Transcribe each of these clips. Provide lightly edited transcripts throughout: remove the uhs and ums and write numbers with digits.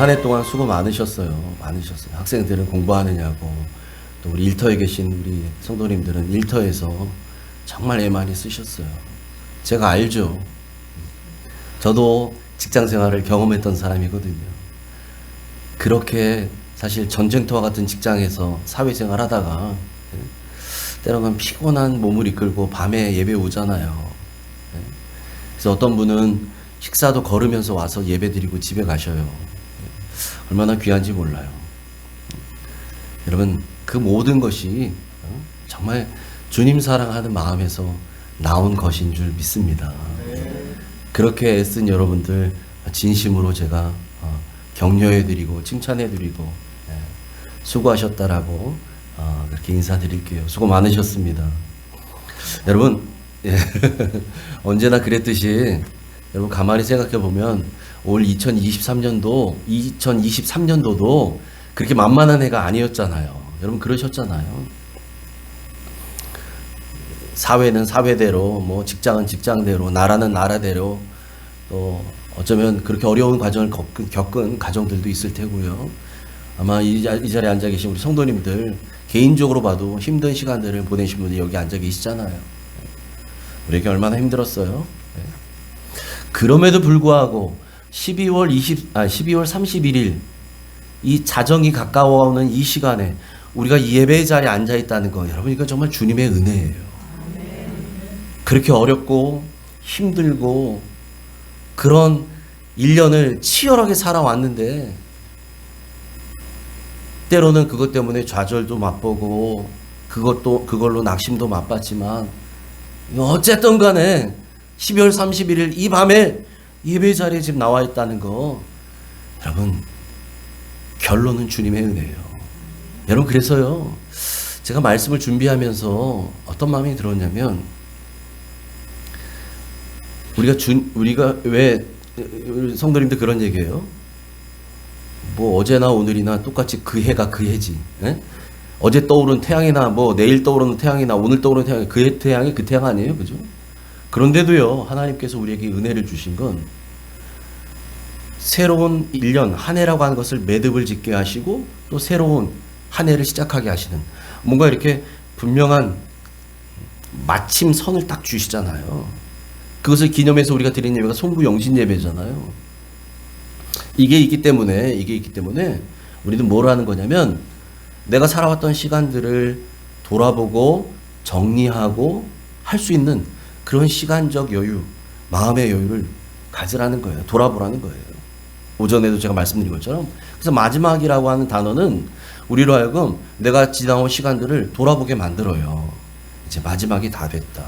한 해 동안 수고 많으셨어요. 많으셨어요. 학생들은 공부하느냐고, 또 우리 일터에 계신 우리 성도님들은 일터에서 정말 애 많이 쓰셨어요. 제가 알죠. 저도 직장 생활을 경험했던 사람이거든요. 그렇게 사실 전쟁터와 같은 직장에서 사회생활 하다가 때로는 피곤한 몸을 이끌고 밤에 예배 오잖아요. 그래서 어떤 분은 식사도 걸으면서 와서 예배 드리고 집에 가셔요. 얼마나 귀한지 몰라요. 여러분, 그 모든 것이 정말 주님 사랑하는 마음에서 나온 것인 줄 믿습니다. 그렇게 애쓴 여러분들 진심으로 제가 격려해드리고 칭찬해드리고 수고하셨다라고 그렇게 인사드릴게요. 수고 많으셨습니다. 여러분, 언제나 그랬듯이 여러분 가만히 생각해 보면 올 2023년도도 그렇게 만만한 해가 아니었잖아요. 여러분 그러셨잖아요. 사회는 사회대로, 뭐 직장은 직장대로, 나라는 나라대로, 또 어쩌면 그렇게 어려운 과정을 겪은 가정들도 있을 테고요. 아마 이 자리에 앉아 계신 우리 성도님들 개인적으로 봐도 힘든 시간들을 보내신 분이 여기 앉아 계시잖아요. 우리에게 얼마나 힘들었어요. 그럼에도 불구하고 12월 31일 이 자정이 가까워오는 이 시간에 우리가 이 예배의 자리에 앉아 있다는 거, 여러분 이거 정말 주님의 은혜예요. 그렇게 어렵고 힘들고 그런 1년을 치열하게 살아왔는데 때로는 그것 때문에 좌절도 맛보고 그걸로 낙심도 맛봤지만 어쨌든 간에 12월 31일 이 밤에 예배 자리에 지금 나와 있다는 거, 여러분 결론은 주님의 은혜예요. 여러분 그래서요, 제가 말씀을 준비하면서 어떤 마음이 들었냐면, 우리가 왜 성도님들 그런 얘기해요? 뭐 어제나 오늘이나 똑같이 그 해가 그 해지. 에? 어제 떠오른 태양이나 뭐 내일 떠오르는 태양이나 오늘 떠오르는 태양이 그 태양이 그 태양 아니에요, 그죠? 그런데도요, 하나님께서 우리에게 은혜를 주신 건 새로운 1년, 한 해라고 하는 것을 매듭을 짓게 하시고 또 새로운 한 해를 시작하게 하시는, 뭔가 이렇게 분명한 마침 선을 딱 주시잖아요. 그것을 기념해서 우리가 드리는 예배가 송구영신 예배잖아요. 이게 있기 때문에 우리는 뭘 하는 거냐면, 내가 살아왔던 시간들을 돌아보고 정리하고 할 수 있는 그런 시간적 여유, 마음의 여유를 가지라는 거예요. 돌아보라는 거예요. 오전에도 제가 말씀드린 것처럼. 그래서 마지막이라고 하는 단어는 우리로 하여금 내가 지나온 시간들을 돌아보게 만들어요. 이제 마지막이 다 됐다.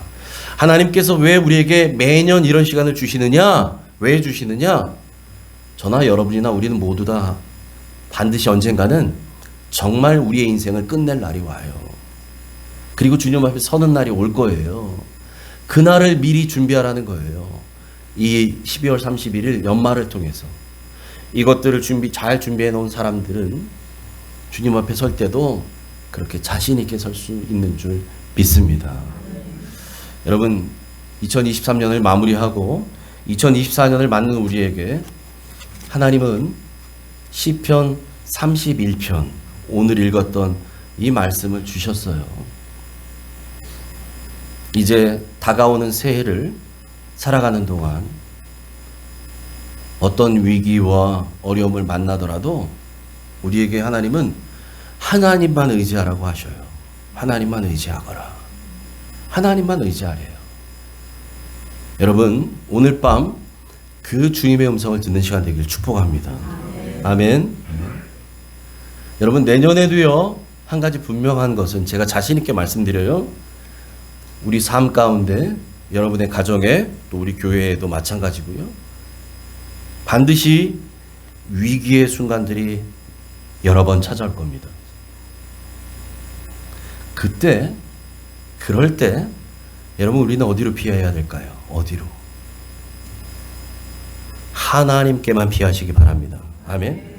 하나님께서 왜 우리에게 매년 이런 시간을 주시느냐? 왜 주시느냐? 저나 여러분이나 우리는 모두 다 반드시 언젠가는 정말 우리의 인생을 끝낼 날이 와요. 그리고 주님 앞에 서는 날이 올 거예요. 그날을 미리 준비하라는 거예요. 이 12월 31일 연말을 통해서 이것들을 잘 준비해 놓은 사람들은 주님 앞에 설 때도 그렇게 자신 있게 설 수 있는 줄 믿습니다. 여러분, 2023년을 마무리하고 2024년을 맞는 우리에게 하나님은 시편 31편, 오늘 읽었던 이 말씀을 주셨어요. 이제 다가오는 새해를 살아가는 동안 어떤 위기와 어려움을 만나더라도 우리에게 하나님은 하나님만 의지하라고 하셔요. 하나님만 의지하거라. 하나님만 의지하래요. 여러분, 오늘 밤 그 주님의 음성을 듣는 시간 되길 축복합니다. 아멘. 여러분, 내년에도요, 한 가지 분명한 것은 제가 자신 있게 말씀드려요. 우리 삶 가운데, 여러분의 가정에, 또 우리 교회에도 마찬가지고요. 반드시 위기의 순간들이 여러 번 찾아올 겁니다. 그럴 때 여러분, 우리는 어디로 피해야 될까요? 어디로? 하나님께만 피하시기 바랍니다. 아멘.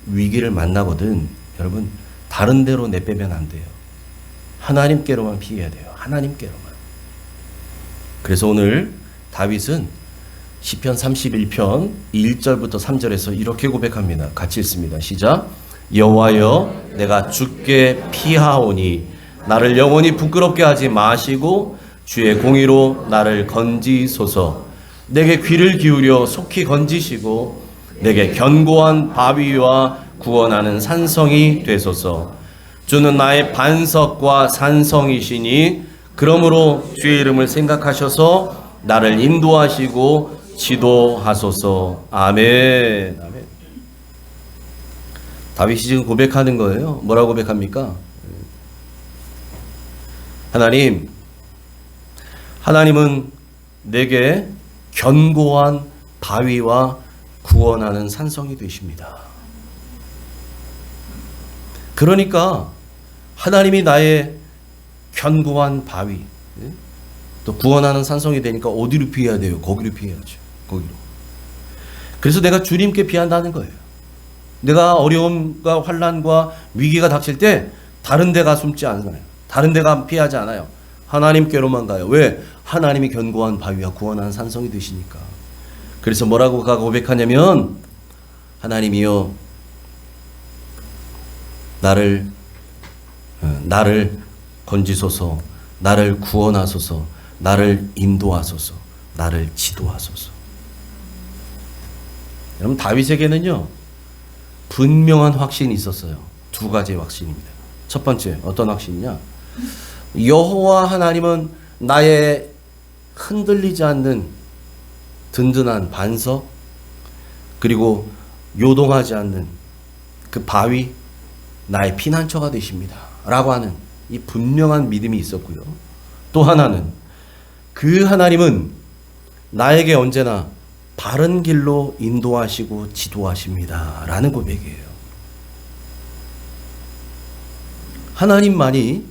위기를 만나거든 여러분, 다른 데로 내빼면 안 돼요. 하나님께로만 피해야 돼요. 하나님께로만. 그래서 오늘 다윗은 시편 31편 1절부터 3절에서 이렇게 고백합니다. 같이 읽습니다. 시작. 여호와여, 내가 주께 피하오니 나를 영원히 부끄럽게 하지 마시고 주의 공의로 나를 건지소서. 내게 귀를 기울여 속히 건지시고 내게 견고한 바위와 구원하는 산성이 되소서. 주는 나의 반석과 산성이시니 그러므로 주의 이름을 생각하셔서 나를 인도하시고 지도하소서. 아멘. 아멘. 다윗이 지금 고백하는 거예요. 뭐라고 고백합니까? 하나님은 내게 견고한 바위와 구원하는 산성이 되십니다. 그러니까 하나님이 나의 견고한 바위, 또 구원하는 산성이 되니까 어디로 피해야 돼요? 거기로 피해야죠. 거기로. 그래서 내가 주님께 피한다는 거예요. 내가 어려움과 환난과 위기가 닥칠 때 다른 데가 숨지 않아요. 다른 데가 피하지 않아요. 하나님께로만 가요. 왜? 하나님이 견고한 바위와 구원하는 산성이 되시니까. 그래서 뭐라고 고백하냐면, 하나님이여, 나를 건지소서, 나를 구원하소서, 나를 인도하소서, 나를 지도하소서. 여러분, 다윗에게는요 분명한 확신이 있었어요. 두 가지의 확신입니다. 첫 번째, 어떤 확신이냐? 여호와 하나님은 나의 흔들리지 않는 든든한 반석, 그리고 요동하지 않는 그 바위, 나의 피난처가 되십니다 라고 하는 이 분명한 믿음이 있었고요. 또 하나는, 그 하나님은 나에게 언제나 바른 길로 인도하시고 지도하십니다 라는 고백이에요. 하나님만이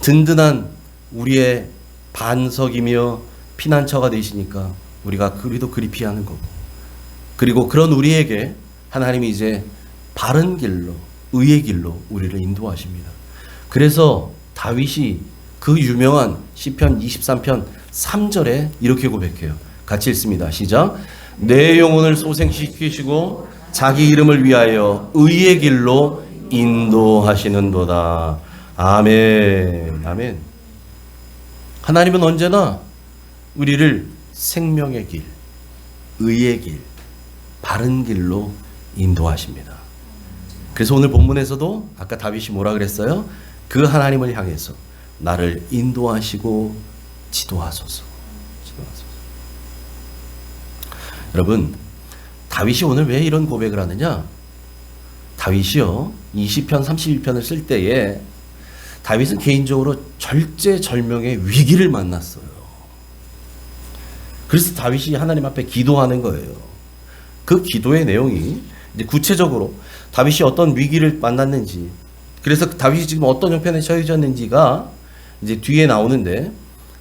든든한 우리의 반석이며 피난처가 되시니까 우리가 그리도 그리 피하는 거고, 그리고 그런 우리에게 하나님이 이제 바른 길로, 의의 길로 우리를 인도하십니다. 그래서 다윗이 그 유명한 시편 23편 3절에 이렇게 고백해요. 같이 읽습니다. 시작. 내 영혼을 소생시키시고 자기 이름을 위하여 의의 길로 인도하시는도다. 아멘. 아멘. 하나님은 언제나 우리를 생명의 길, 의의 길, 바른 길로 인도하십니다. 그래서 오늘 본문에서도 아까 다윗이 뭐라 그랬어요? 그 하나님을 향해서 나를 인도하시고 지도하소서. 여러분, 다윗이 오늘 왜 이런 고백을 하느냐? 다윗이요, 20편 31편을 쓸 때에 다윗은 개인적으로 절제절명의 위기를 만났어요. 그래서 다윗이 하나님 앞에 기도하는 거예요. 그 기도의 내용이 이제 구체적으로 다윗이 어떤 위기를 만났는지, 그래서 다윗이 지금 어떤 형편에 처해졌는지가 이제 뒤에 나오는데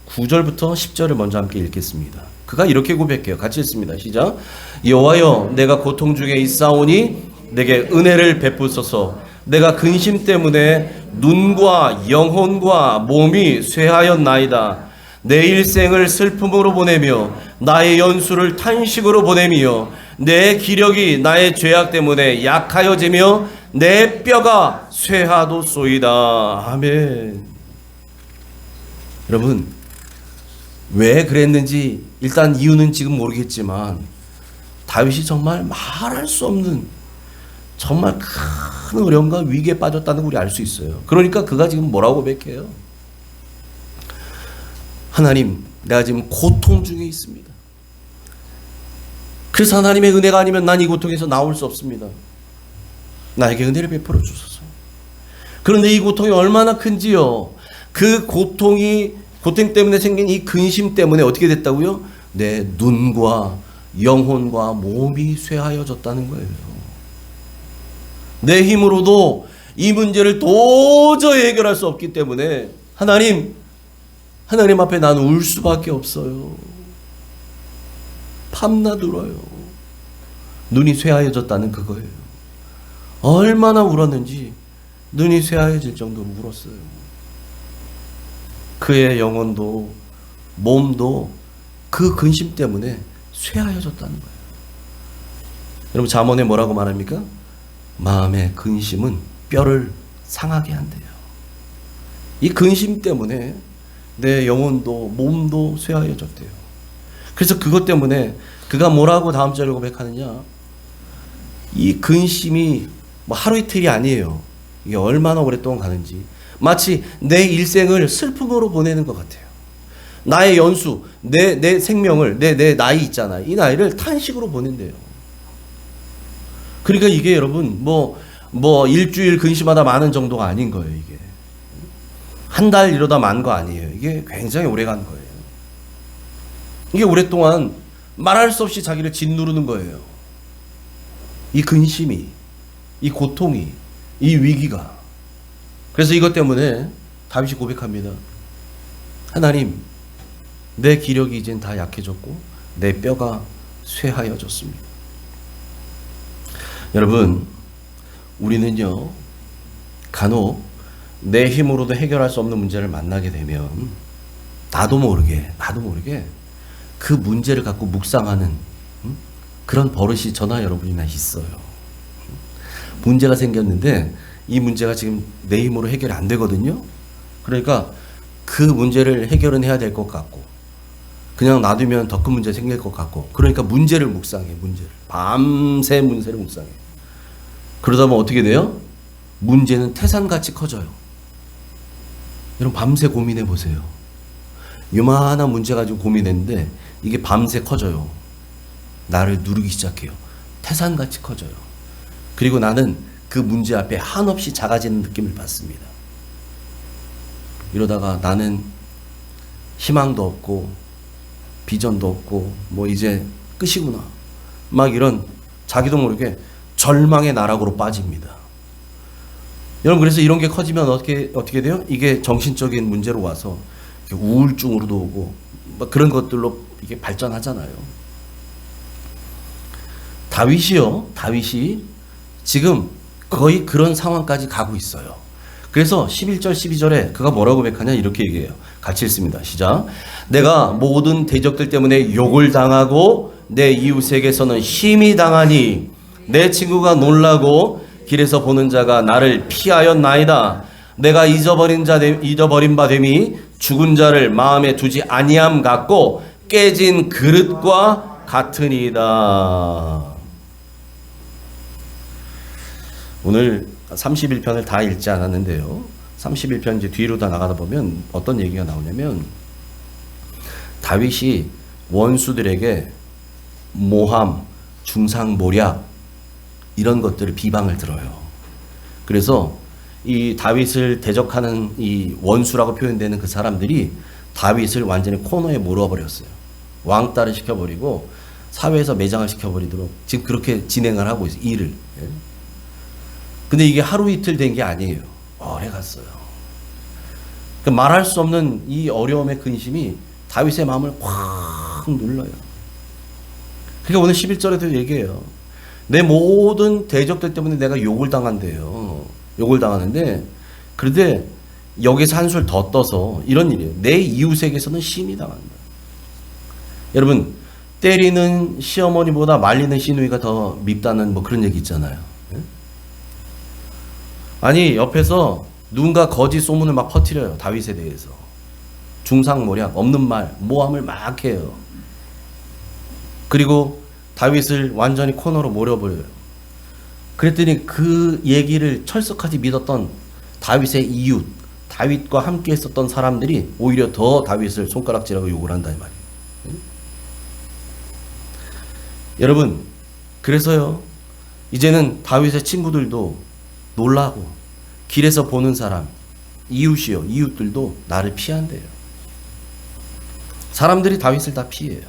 9절부터 10절을 먼저 함께 읽겠습니다. 그가 이렇게 고백해요. 같이 읽습니다. 시작. 여호와여, 내가 고통 중에 있사오니 내게 은혜를 베푸소서. 내가 근심 때문에 눈과 영혼과 몸이 쇠하였나이다. 내 일생을 슬픔으로 보내며 나의 연수를 탄식으로 보내며 내 기력이 나의 죄악 때문에 약하여지며 내 뼈가 쇠하도소이다. 아멘. 여러분, 왜 그랬는지 일단 이유는 지금 모르겠지만 다윗이 정말 말할 수 없는 정말 큰 어려움과 위기에 빠졌다는 걸 우리 알 수 있어요. 그러니까 그가 지금 뭐라고 고백해요? 하나님, 내가 지금 고통 중에 있습니다. 그래서 하나님의 은혜가 아니면 난 이 고통에서 나올 수 없습니다. 나에게 은혜를 베풀어 주소서. 그런데 이 고통이 얼마나 큰지요. 그 고통 때문에 생긴 이 근심 때문에 어떻게 됐다고요? 내 눈과 영혼과 몸이 쇠하여졌다는 거예요. 내 힘으로도 이 문제를 도저히 해결할 수 없기 때문에 하나님 앞에 나는 울 수밖에 없어요. 밤낮 울어요. 눈이 쇠하여졌다는 그거예요. 얼마나 울었는지 눈이 쇠하여질 정도로 울었어요. 그의 영혼도 몸도 그 근심 때문에 쇠하여졌다는 거예요. 여러분 잠언에 뭐라고 말합니까? 마음의 근심은 뼈를 상하게 한대요. 이 근심 때문에 내 영혼도 몸도 쇠하여졌대요. 그래서 그것 때문에 그가 뭐라고 다음 절에 고백하느냐? 이 근심이 뭐 하루 이틀이 아니에요. 이게 얼마나 오랫동안 가는지 마치 내 일생을 슬픔으로 보내는 것 같아요. 나의 연수, 내 생명을, 내 나이 있잖아요. 이 나이를 탄식으로 보낸대요. 그러니까 이게 여러분 뭐 일주일 근심하다 마는 정도가 아닌 거예요. 이게 한 달 이러다 만 거 아니에요. 이게 굉장히 오래 간 거예요. 이게 오랫동안 말할 수 없이 자기를 짓누르는 거예요. 이 근심이, 이 고통이, 이 위기가. 그래서 이것 때문에 다윗이 고백합니다. 하나님, 내 기력이 이젠 다 약해졌고 내 뼈가 쇠하여졌습니다. 여러분, 우리는요 간혹 내 힘으로도 해결할 수 없는 문제를 만나게 되면 나도 모르게 그 문제를 갖고 묵상하는 그런 버릇이 저나 여러분이나 있어요. 문제가 생겼는데 이 문제가 지금 내 힘으로 해결이 안 되거든요. 그러니까 그 문제를 해결은 해야 될 것 같고 그냥 놔두면 더 큰 문제 생길 것 같고 그러니까 문제를 묵상해. 문제를 밤새 문제를 묵상해. 그러다 보면 어떻게 돼요? 문제는 태산같이 커져요. 여러분 밤새 고민해 보세요. 요만한 문제 가지고 고민했는데 이게 밤새 커져요. 나를 누르기 시작해요. 태산같이 커져요. 그리고 나는 그 문제 앞에 한없이 작아지는 느낌을 받습니다. 이러다가 나는 희망도 없고 비전도 없고 뭐 이제 끝이구나. 막 이런 자기도 모르게 절망의 나락으로 빠집니다. 여러분 그래서 이런 게 커지면 어떻게 돼요? 이게 정신적인 문제로 와서 우울증으로도 오고 막 그런 것들로 이게 발전하잖아요. 다윗이 지금 거의 그런 상황까지 가고 있어요. 그래서 11절 12절에 그가 뭐라고 고백하냐 이렇게 얘기해요. 같이 읽습니다. 시작. 내가 모든 대적들 때문에 욕을 당하고 내 이웃에게서는 심히 당하니 내 친구가 놀라고 길에서 보는 자가 나를 피하였나이다. 내가 잊어버린 바 됨이 죽은 자를 마음에 두지 아니함 같고 깨진 그릇과 같으니이다. 오늘 31편을 다 읽지 않았는데요. 31편 이제 뒤로 다 나가다 보면 어떤 얘기가 나오냐면 다윗이 원수들에게 모함, 중상모략 이런 것들을 비방을 들어요. 그래서 이 다윗을 대적하는 이 원수라고 표현되는 그 사람들이 다윗을 완전히 코너에 몰아버렸어요. 왕따를 시켜버리고 사회에서 매장을 시켜버리도록 지금 그렇게 진행을 하고 있어요. 일을. 근데 이게 하루 이틀 된 게 아니에요. 오래 갔어요. 그러니까 말할 수 없는 이 어려움의 근심이 다윗의 마음을 확 눌러요. 그러니까 오늘 11절에도 얘기해요. 내 모든 대적들 때문에 내가 욕을 당한대요. 욕을 당하는데 그런데 여기서 한술 더 떠서 이런 일이에요. 내 이웃에게서는 심히 당한다. 여러분 때리는 시어머니보다 말리는 시누이가 더 밉다는 뭐 그런 얘기 있잖아요. 아니 옆에서 누군가 거짓 소문을 막 퍼뜨려요. 다윗에 대해서. 중상모략, 없는 말, 모함을 막 해요. 그리고 다윗을 완전히 코너로 몰아버려요. 그랬더니 그 얘기를 철석하지 믿었던 다윗의 이웃, 다윗과 함께 있었던 사람들이 오히려 더 다윗을 손가락질하고 욕을 한다 이 말이에요. 여러분 그래서요 이제는 다윗의 친구들도 놀라고 길에서 보는 사람, 이웃들도 나를 피한대요. 사람들이 다윗을 다 피해요.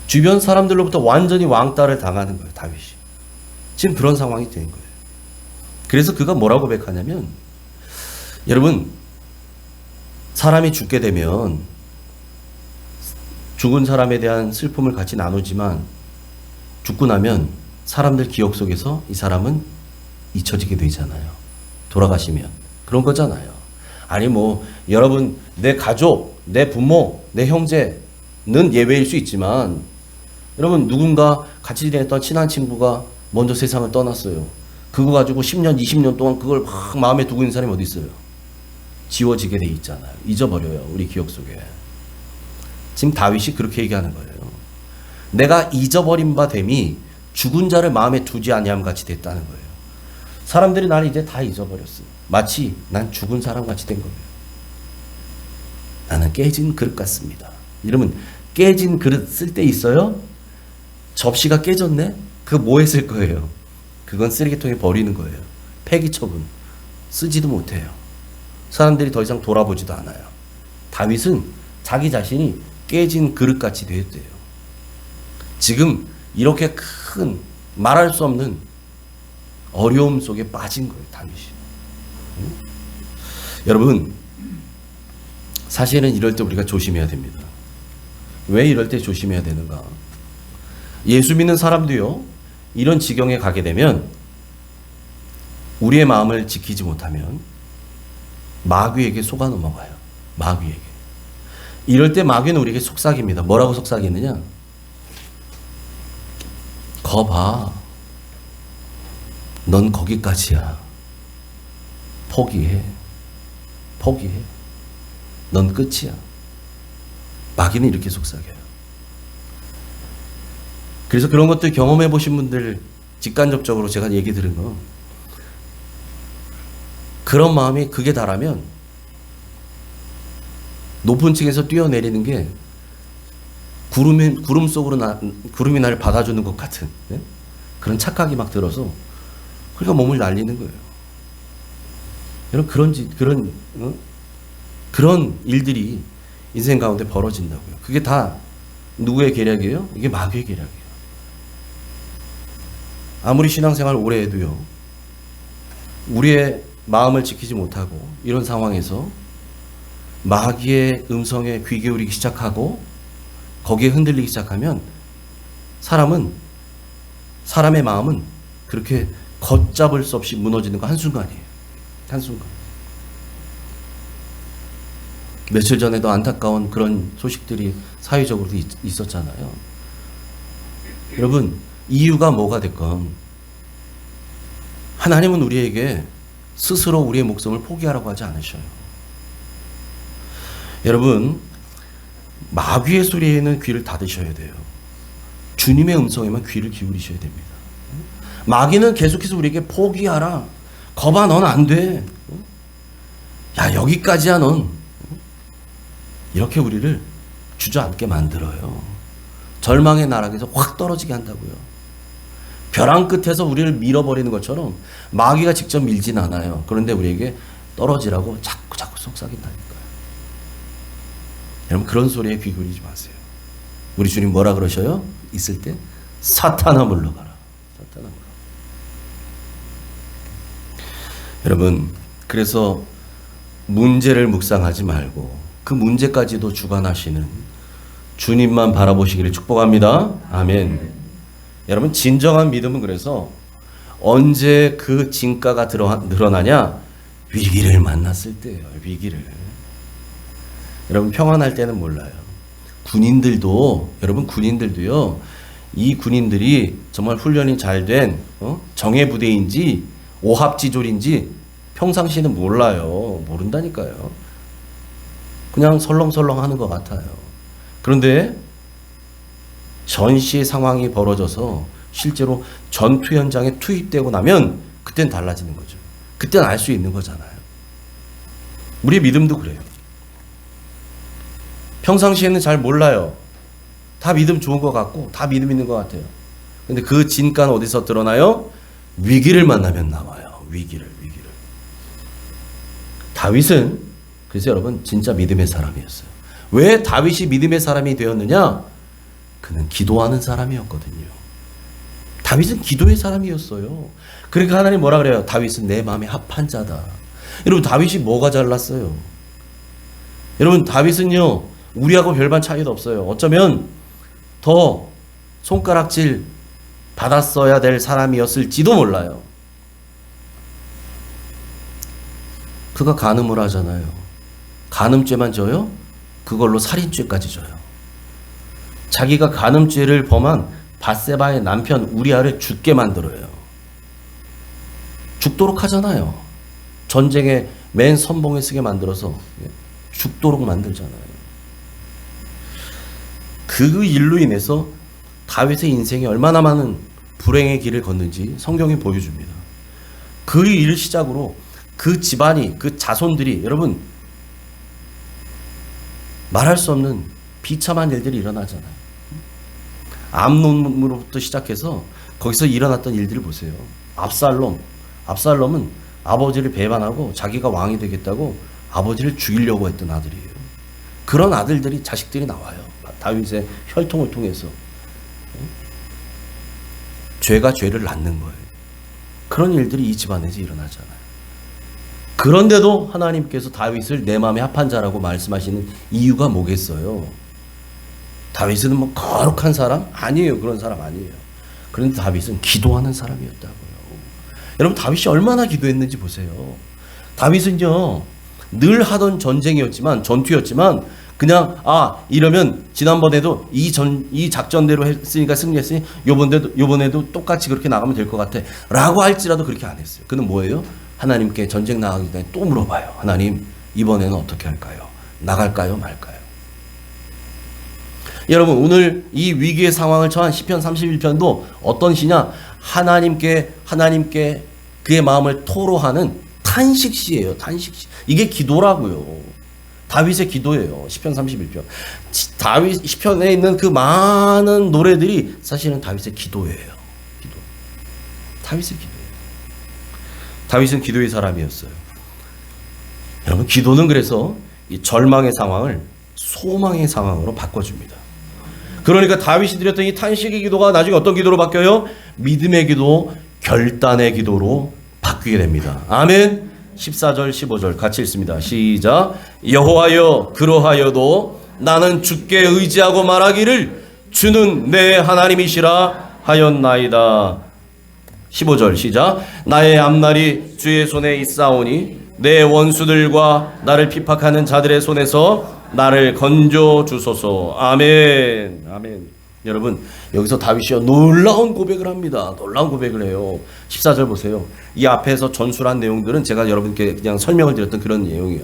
주변 사람들로부터 완전히 왕따를 당하는 거예요. 다윗이. 지금 그런 상황이 된 거예요. 그래서 그가 뭐라고 고백하냐면 여러분 사람이 죽게 되면 죽은 사람에 대한 슬픔을 같이 나누지만 죽고 나면 사람들 기억 속에서 이 사람은 잊혀지게 되잖아요. 돌아가시면. 그런 거잖아요. 아니 뭐 여러분 내 가족, 내 부모, 내 형제 예외일 수 있지만 여러분 누군가 같이 지냈던 친한 친구가 먼저 세상을 떠났어요. 그거 가지고 10년, 20년 동안 그걸 막 마음에 두고 있는 사람이 어디 있어요? 지워지게 돼 있잖아요. 잊어버려요. 우리 기억 속에. 지금 다윗이 그렇게 얘기하는 거예요. 내가 잊어버린 바 됨이 죽은 자를 마음에 두지 아니함 같이 됐다는 거예요. 사람들이 나를 이제 다 잊어버렸어요. 마치 난 죽은 사람 같이 된 거예요. 나는 깨진 그릇 같습니다. 이러면 깨진 그릇 쓸 때 있어요? 접시가 깨졌네? 그거 뭐 했을 거예요? 그건 쓰레기통에 버리는 거예요. 폐기 처분. 쓰지도 못해요. 사람들이 더 이상 돌아보지도 않아요. 다윗은 자기 자신이 깨진 그릇같이 되었대요. 지금 이렇게 큰 말할 수 없는 어려움 속에 빠진 거예요. 다윗이. 응? 여러분 사실은 이럴 때 우리가 조심해야 됩니다. 왜 이럴 때 조심해야 되는가? 예수 믿는 사람도요. 이런 지경에 가게 되면 우리의 마음을 지키지 못하면 마귀에게 속아 넘어가요. 마귀에게. 이럴 때 마귀는 우리에게 속삭입니다. 뭐라고 속삭이느냐? 거 봐. 넌 거기까지야. 포기해. 포기해. 넌 끝이야. 마귀는 이렇게 속삭여요. 그래서 그런 것들 경험해 보신 분들 직간접적으로 제가 얘기 들은 거 그런 마음이 극에 달하면 높은 층에서 뛰어내리는 게 구름 속으로 구름이 나를 받아주는 것 같은 그런 착각이 막 들어서 그러니까 몸을 날리는 거예요. 여러분 그런 일들이 인생 가운데 벌어진다고요. 그게 다 누구의 계략이에요? 이게 마귀의 계략이에요. 아무리 신앙생활 오래 해도요. 우리의 마음을 지키지 못하고 이런 상황에서 마귀의 음성에 귀 기울이기 시작하고 거기에 흔들리기 시작하면 사람의 마음은 그렇게 걷잡을 수 없이 무너지는 거 한순간이에요. 한순간. 며칠 전에도 안타까운 그런 소식들이 사회적으로도 있었잖아요. 여러분 이유가 뭐가 됐건 하나님은 우리에게 스스로 우리의 목숨을 포기하라고 하지 않으셔요. 여러분 마귀의 소리에는 귀를 닫으셔야 돼요. 주님의 음성에만 귀를 기울이셔야 됩니다. 마귀는 계속해서 우리에게 포기하라. 거봐 넌 안 돼. 야 여기까지야 넌. 이렇게 우리를 주저앉게 만들어요. 절망의 나락에서 확 떨어지게 한다고요. 벼랑 끝에서 우리를 밀어버리는 것처럼 마귀가 직접 밀진 않아요. 그런데 우리에게 떨어지라고 자꾸 속삭인다니까요. 여러분 그런 소리에 귀 기울이지 마세요. 우리 주님 뭐라 그러셔요? 있을 때 사탄아 물러가라. 사탄아 물러가라. 여러분 그래서 문제를 묵상하지 말고 그 문제까지도 주관하시는 주님만 바라보시기를 축복합니다. 아멘. 여러분 진정한 믿음은 그래서 언제 그 진가가 드러나냐? 위기를 만났을 때예요. 위기를. 여러분 평안할 때는 몰라요. 여러분 군인들도요. 이 군인들이 정말 훈련이 잘 된 정예부대인지 오합지졸인지 평상시에는 몰라요. 모른다니까요. 그냥 설렁설렁 하는 것 같아요. 그런데 전시의 상황이 벌어져서 실제로 전투 현장에 투입되고 나면 그때는 달라지는 거죠. 그때는 알 수 있는 거잖아요. 우리의 믿음도 그래요. 평상시에는 잘 몰라요. 다 믿음 좋은 것 같고 다 믿음 있는 것 같아요. 근데 그 진가는 어디서 드러나요? 위기를 만나면 나와요. 위기를. 다윗은 그래서 여러분 진짜 믿음의 사람이었어요. 왜 다윗이 믿음의 사람이 되었느냐? 그는 기도하는 사람이었거든요. 다윗은 기도의 사람이었어요. 그러니까 하나님 뭐라 그래요? 다윗은 내 마음에 합한 자다. 여러분 다윗이 뭐가 잘났어요? 여러분 다윗은요 우리하고 별반 차이도 없어요. 어쩌면 더 손가락질 받았어야 될 사람이었을지도 몰라요. 그가 간음을 하잖아요. 간음죄만 져요? 그걸로 살인죄까지 져요. 자기가 간음죄를 범한 밧세바의 남편 우리아를 죽게 만들어요. 죽도록 하잖아요. 전쟁의 맨 선봉에 서게 만들어서 죽도록 만들잖아요. 그 일로 인해서 다윗의 인생에 얼마나 많은 불행의 길을 걷는지 성경이 보여줍니다. 그 일을 시작으로 그 집안이, 그 자손들이, 여러분 말할 수 없는 비참한 일들이 일어나잖아요. 암논으로부터 시작해서 거기서 일어났던 일들을 보세요. 압살롬은 아버지를 배반하고 자기가 왕이 되겠다고 아버지를 죽이려고 했던 아들이에요. 그런 아들들이, 자식들이 나와요. 다윗의 혈통을 통해서. 죄가 죄를 낳는 거예요. 그런 일들이 이 집안에서 일어나잖아요. 그런데도 하나님께서 다윗을 내 마음에 합한 자라고 말씀하시는 이유가 뭐겠어요? 다윗은 뭐 거룩한 사람? 아니에요. 그런 사람 아니에요. 그런데 다윗은 기도하는 사람이었다고요. 여러분, 다윗이 얼마나 기도했는지 보세요. 다윗은요, 늘 하던 전투였지만 그냥 이러면 지난번에도 이 작전대로 했으니까 승리했으니 요번에도 똑같이 그렇게 나가면 될 것 같아 라고 할지라도 그렇게 안 했어요. 그는 뭐예요? 하나님께 전쟁 나가기 전에 또 물어봐요. 하나님, 이번에는 어떻게 할까요? 나갈까요? 말까요? 여러분, 오늘 이 위기의 상황을 처한 시편 31편도 어떤 시냐? 하나님께 그의 마음을 토로하는 탄식시예요. 탄식시. 이게 기도라고요. 다윗의 기도예요. 시편 31편. 다윗 시편에 있는 그 많은 노래들이 사실은 다윗의 기도예요. 기도. 다윗의 기도예요. 다윗은 기도의 사람이었어요. 여러분, 기도는 그래서 이 절망의 상황을 소망의 상황으로 바꿔줍니다. 그러니까 다윗이 드렸던 이 탄식의 기도가 나중에 어떤 기도로 바뀌어요? 믿음의 기도, 결단의 기도로 바뀌게 됩니다. 아멘. 14절 15절 같이 읽습니다. 시작. 여호와여, 그러하여도 나는 주께 의지하고 말하기를 주는 내 하나님이시라 하였나이다. 15절 시작. 나의 앞날이 주의 손에 있사오니 내 원수들과 나를 핍박하는 자들의 손에서 나를 건져 주소서. 아멘. 아멘. 여러분, 여기서 다윗이요, 놀라운 고백을 합니다. 놀라운 고백을 해요. 14절 보세요. 이 앞에서 전술한 내용들은 제가 여러분께 그냥 설명을 드렸던 그런 내용이에요.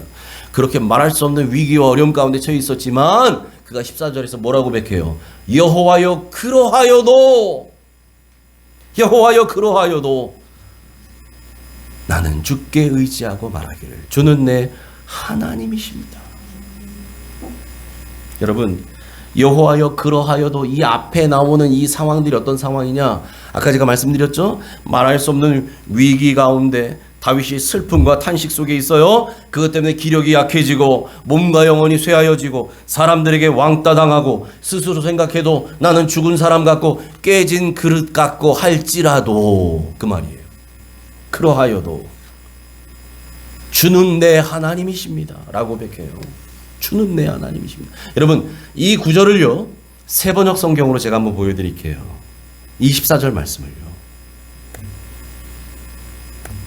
그렇게 말할 수 없는 위기와 어려움 가운데 처해 있었지만 그가 14절에서 뭐라고 고백해요? 여호와여, 그러하여도 나는 주께 의지하고 말하기를 주는 내 하나님이십니다. 여러분, 여호와여, 그러하여도 이 앞에 나오는 이 상황들이 어떤 상황이냐? 아까 제가 말씀드렸죠? 말할 수 없는 위기 가운데 다윗이 슬픔과 탄식 속에 있어요. 그것 때문에 기력이 약해지고 몸과 영혼이 쇠하여지고 사람들에게 왕따당하고 스스로 생각해도 나는 죽은 사람 같고 깨진 그릇 같고 할지라도, 그 말이에요. 그러하여도 주는 내 하나님이십니다 라고 고백해요. 주는 내 하나님이십니다. 여러분, 이 구절을요, 세번역 성경으로 제가 한번 보여드릴게요. 24절 말씀을요,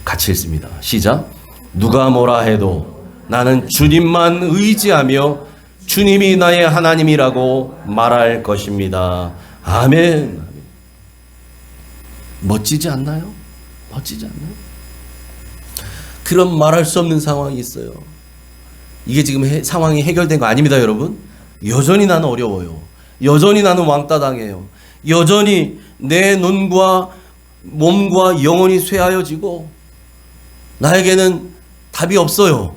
같이 읽습니다. 시작. 누가 뭐라 해도 나는 주님만 의지하며 주님이 나의 하나님이라고 말할 것입니다. 아멘. 멋지지 않나요? 멋지지 않나요? 그런 말할 수 없는 상황이 있어요. 이게 지금 상황이 해결된 거 아닙니다, 여러분. 여전히 나는 어려워요. 여전히 나는 왕따 당해요. 여전히 내 눈과 몸과 영혼이 쇠하여지고 나에게는 답이 없어요.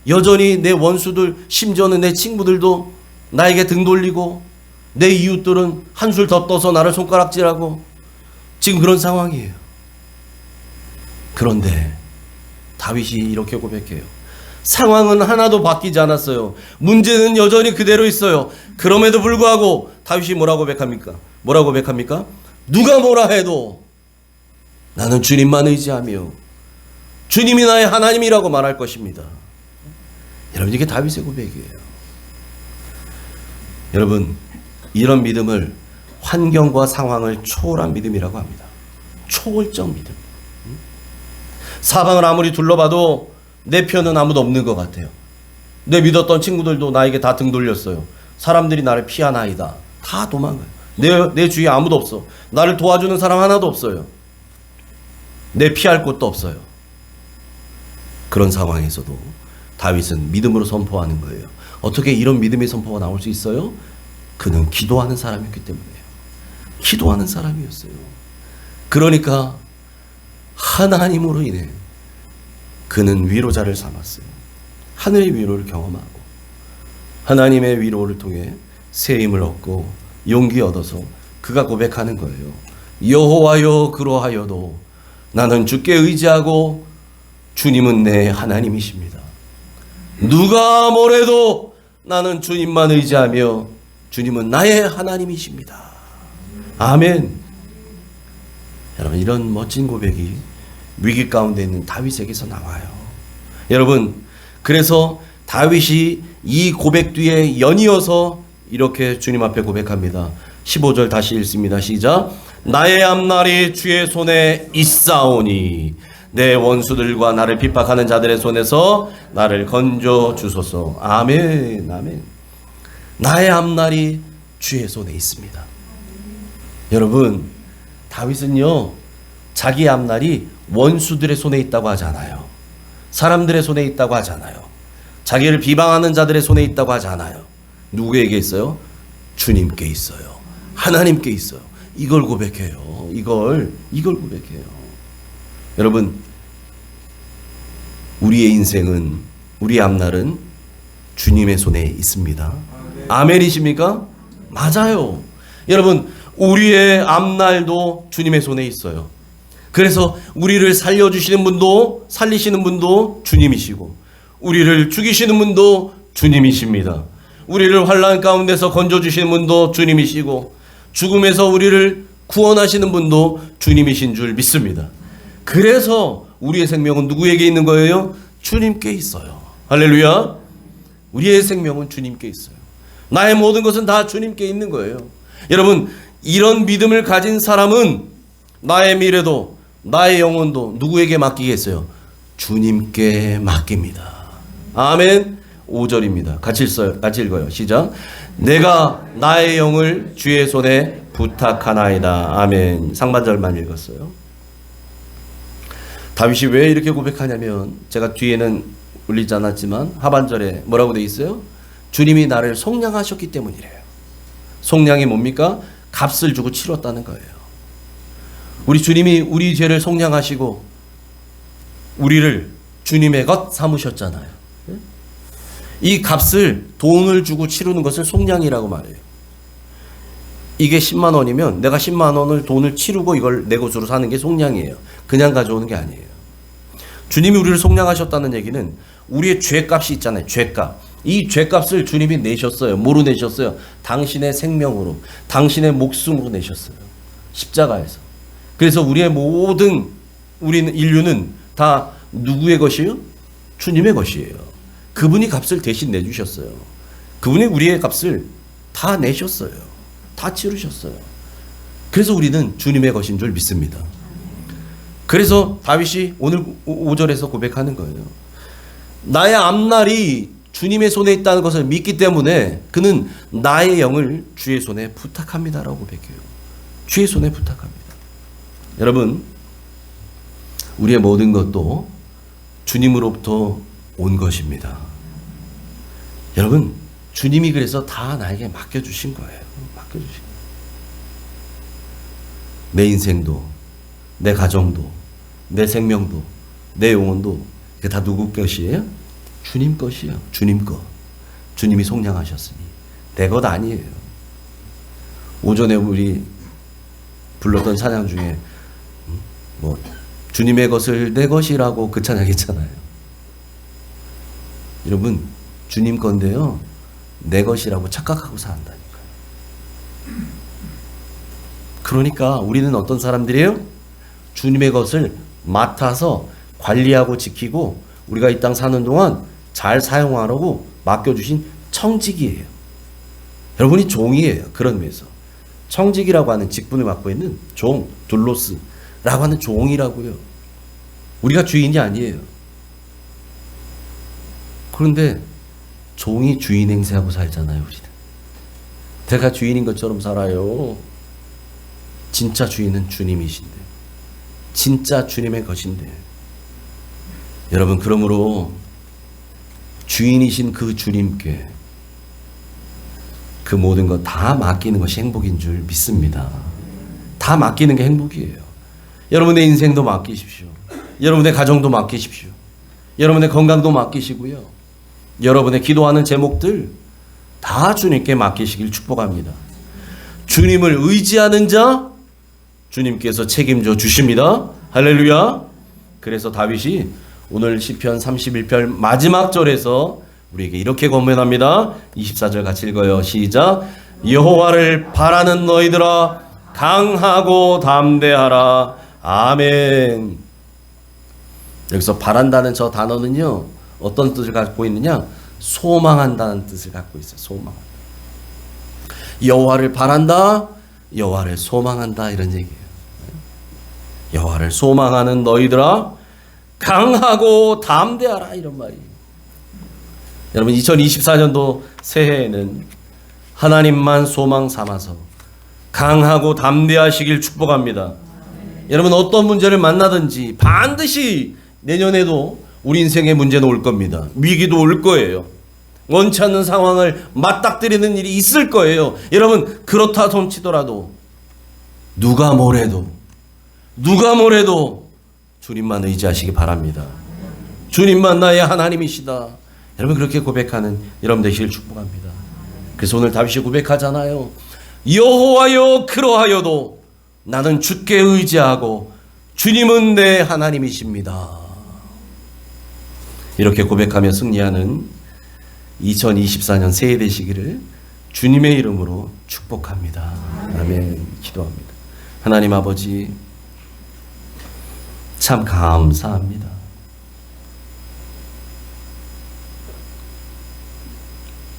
여전히 내 원수들, 심지어는 내 친구들도 나에게 등 돌리고 내 이웃들은 한술 더 떠서 나를 손가락질하고 지금 그런 상황이에요. 그런데 다윗이 이렇게 고백해요. 상황은 하나도 바뀌지 않았어요. 문제는 여전히 그대로 있어요. 그럼에도 불구하고 다윗이 뭐라고 고백합니까? 뭐라고 고백합니까? 누가 뭐라 해도 나는 주님만 의지하며 주님이 나의 하나님이라고 말할 것입니다. 여러분, 이게 다윗의 고백이에요. 여러분, 이런 믿음을 환경과 상황을 초월한 믿음이라고 합니다. 초월적 믿음. 사방을 아무리 둘러봐도 내 편은 아무도 없는 것 같아요. 내 믿었던 친구들도 나에게 다 등 돌렸어요. 사람들이 나를 피하나이다. 다 도망가요. 내 주위에 아무도 없어. 나를 도와주는 사람 하나도 없어요. 내 피할 곳도 없어요. 그런 상황에서도 다윗은 믿음으로 선포하는 거예요. 어떻게 이런 믿음의 선포가 나올 수 있어요? 그는 기도하는 사람이었기 때문이에요. 기도하는 사람이었어요. 그러니까 하나님으로 인해 그는 위로자를 삼았어요. 하늘의 위로를 경험하고 하나님의 위로를 통해 새 힘을 얻고 용기 얻어서 그가 고백하는 거예요. 여호와여, 그러하여도 나는 주께 의지하고 주님은 내 하나님이십니다. 누가 뭐래도 나는 주님만 의지하며 주님은 나의 하나님이십니다. 아멘. 여러분, 이런 멋진 고백이 위기 가운데 있는 다윗에게서 나와요. 여러분, 그래서 다윗이 이 고백 뒤에 연이어서 이렇게 주님 앞에 고백합니다. 15절 다시 읽습니다. 시작. 나의 앞날이 주의 손에 있사오니 내 원수들과 나를 핍박하는 자들의 손에서 나를 건져 주소서. 아멘. 아멘. 나의 앞날이 주의 손에 있습니다. 여러분, 다윗은요, 자기의 앞날이 원수들의 손에 있다고 하잖아요. 사람들의 손에 있다고 하잖아요. 자기를 비방하는 자들의 손에 있다고 하잖아요. 누구에게 있어요? 주님께 있어요. 하나님께 있어요. 이걸 고백해요. 이걸 고백해요. 여러분, 우리의 인생은, 우리의 앞날은 주님의 손에 있습니다. 아멘이십니까? 맞아요. 여러분, 우리의 앞날도 주님의 손에 있어요. 그래서 우리를 살려주시는 분도, 살리시는 분도 주님이시고, 우리를 죽이시는 분도 주님이십니다. 우리를 환난 가운데서 건져주시는 분도 주님이시고, 죽음에서 우리를 구원하시는 분도 주님이신 줄 믿습니다. 그래서 우리의 생명은 누구에게 있는 거예요? 주님께 있어요. 할렐루야. 우리의 생명은 주님께 있어요. 나의 모든 것은 다 주님께 있는 거예요. 여러분, 이런 믿음을 가진 사람은 나의 미래도 나의 영혼도 누구에게 맡기겠어요? 주님께 맡깁니다. 아멘. 5절입니다. 같이 읽어요. 시작. 내가 나의 영을 주의 손에 부탁하나이다. 아멘. 상반절만 읽었어요. 다윗이 왜 이렇게 고백하냐면, 제가 뒤에는 올리지 않았지만 하반절에 뭐라고 돼 있어요? 주님이 나를 속량하셨기 때문이래요. 속량이 뭡니까? 값을 주고 치렀다는 거예요. 우리 주님이 우리 죄를 속량하시고 우리를 주님의 것 삼으셨잖아요. 이 값을, 돈을 주고 치르는 것을 속량이라고 말해요. 이게 10만 원이면 내가 10만 원을 돈을 치르고 이걸 내 것으로 사는 게 속량이에요. 그냥 가져오는 게 아니에요. 주님이 우리를 속량하셨다는 얘기는 우리의 죄값이 있잖아요. 죄값. 이 죄값을 주님이 내셨어요. 뭐로 내셨어요? 당신의 생명으로, 당신의 목숨으로 내셨어요. 십자가에서. 그래서 우리의 모든, 우리는, 인류는 다 누구의 것이에요? 주님의 것이에요. 그분이 값을 대신 내주셨어요. 그분이 우리의 값을 다 내셨어요. 다 치르셨어요. 그래서 우리는 주님의 것인 줄 믿습니다. 그래서 다윗이 오늘 5절에서 고백하는 거예요. 나의 앞날이 주님의 손에 있다는 것을 믿기 때문에 그는 나의 영을 주의 손에 부탁합니다라고 고백해요. 주의 손에 부탁합니다. 여러분, 우리의 모든 것도 주님으로부터 온 것입니다. 여러분, 주님이 그래서 다 나에게 맡겨주신 거예요. 맡겨주신 거예요. 내 인생도, 내 가정도, 내 생명도, 내 영혼도 이게 다 누구 것이에요? 주님 것이에요. 주님 것. 주님이 속량하셨으니 내 것 아니에요. 오전에 우리 불렀던 찬양 중에 주님의 것을 내 것이라고 그 찬양 있잖아요. 여러분, 주님 건데요, 내 것이라고 착각하고 산다니까요. 그러니까 우리는 어떤 사람들이에요? 주님의 것을 맡아서 관리하고 지키고 우리가 이 땅 사는 동안 잘 사용하라고 맡겨주신 청직이에요. 여러분이 종이에요. 그런 의미에서 청직이라고 하는 직분을 맡고 있는 종, 둘로스라고 하는 종이라고요. 우리가 주인이 아니에요. 그런데 종이 주인 행세하고 살잖아요. 우리는 내가 주인인 것처럼 살아요. 진짜 주인은 주님이신데, 진짜 주님의 것인데. 여러분, 그러므로 주인이신 그 주님께 그 모든 것 다 맡기는 것이 행복인 줄 믿습니다. 다 맡기는 게 행복이에요. 여러분의 인생도 맡기십시오. 여러분의 가정도 맡기십시오. 여러분의 건강도 맡기시고요. 여러분의 기도하는 제목들 다 주님께 맡기시길 축복합니다. 주님을 의지하는 자 주님께서 책임져 주십니다. 할렐루야. 그래서 다윗이 오늘 시편 31편 마지막 절에서 우리에게 이렇게 권면합니다. 24절 같이 읽어요. 시작. 여호와를 바라는 너희들아 강하고 담대하라. 아멘. 여기서 바란다는 저 단어는요, 어떤 뜻을 갖고 있느냐? 소망한다는 뜻을 갖고 있어요. 소망한다. 여호와를 바란다, 여호와를 소망한다, 이런 얘기예요. 여호와를 소망하는 너희들아 강하고 담대하라, 이런 말이에요. 여러분, 2024년도 새해에는 하나님만 소망 삼아서 강하고 담대하시길 축복합니다. 여러분, 어떤 문제를 만나든지 반드시 내년에도 우리 인생에 문제는 올 겁니다. 위기도 올 거예요. 원치 않는 상황을 맞닥뜨리는 일이 있을 거예요. 여러분, 그렇다 손치더라도 누가 뭐래도 주님만 의지하시기 바랍니다. 주님만 나의 하나님이시다. 여러분, 그렇게 고백하는 여러분 되시길 축복합니다. 그래서 오늘 다윗이 고백하잖아요. 여호와여, 그러하여도 나는 주께 의지하고 주님은 내 하나님이십니다. 이렇게 고백하며 승리하는 2024년 새해 되시기를 주님의 이름으로 축복합니다. 아멘. 기도합니다. 하나님 아버지, 참 감사합니다.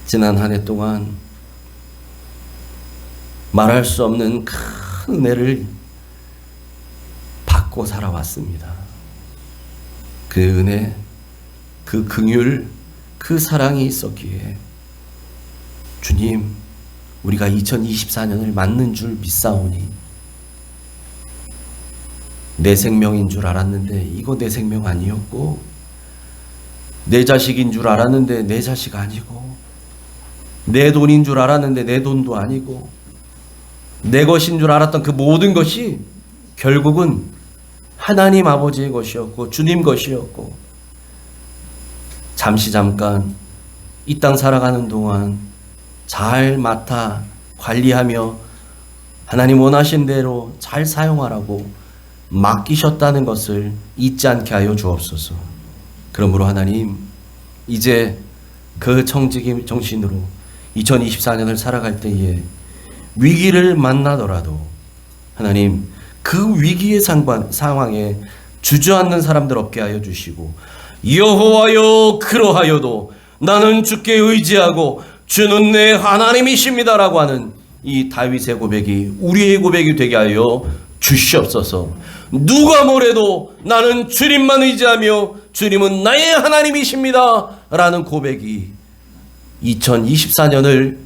지난 한 해 동안 말할 수 없는 큰 은혜를 받고 살아왔습니다. 그 은혜, 그 긍휼, 그 사랑이 있었기에 주님, 우리가 2024년을 맞는 줄 믿사오니 내 생명인 줄 알았는데 이거 내 생명 아니었고, 내 자식인 줄 알았는데 내 자식 아니고, 내 돈인 줄 알았는데 내 돈도 아니고, 내 것인 줄 알았던 그 모든 것이 결국은 하나님 아버지의 것이었고 주님 것이었고, 잠깐 이 땅 살아가는 동안 잘 맡아 관리하며 하나님 원하신 대로 잘 사용하라고 맡기셨다는 것을 잊지 않게 하여 주옵소서. 그러므로 하나님, 이제 그 청지기 정신으로 2024년을 살아갈 때에 위기를 만나더라도 하나님, 그 위기의 상황에 주저앉는 사람들 없게 하여 주시고, 여호와여, 그러하여도 나는 주께 의지하고 주는 내 하나님이십니다라고 하는 이 다윗의 고백이 우리의 고백이 되게 하여 주시옵소서. 누가 뭐래도 나는 주님만 의지하며 주님은 나의 하나님이십니다 라는 고백이 2024년을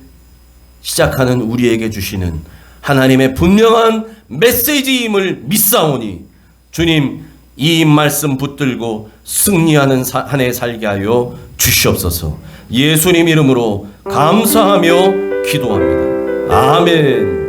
시작하는 우리에게 주시는 하나님의 분명한 메시지임을 믿사오니 주님, 이 말씀 붙들고 승리하는 한 해 살게 하여 주시옵소서. 예수님 이름으로 감사하며 기도합니다. 아멘.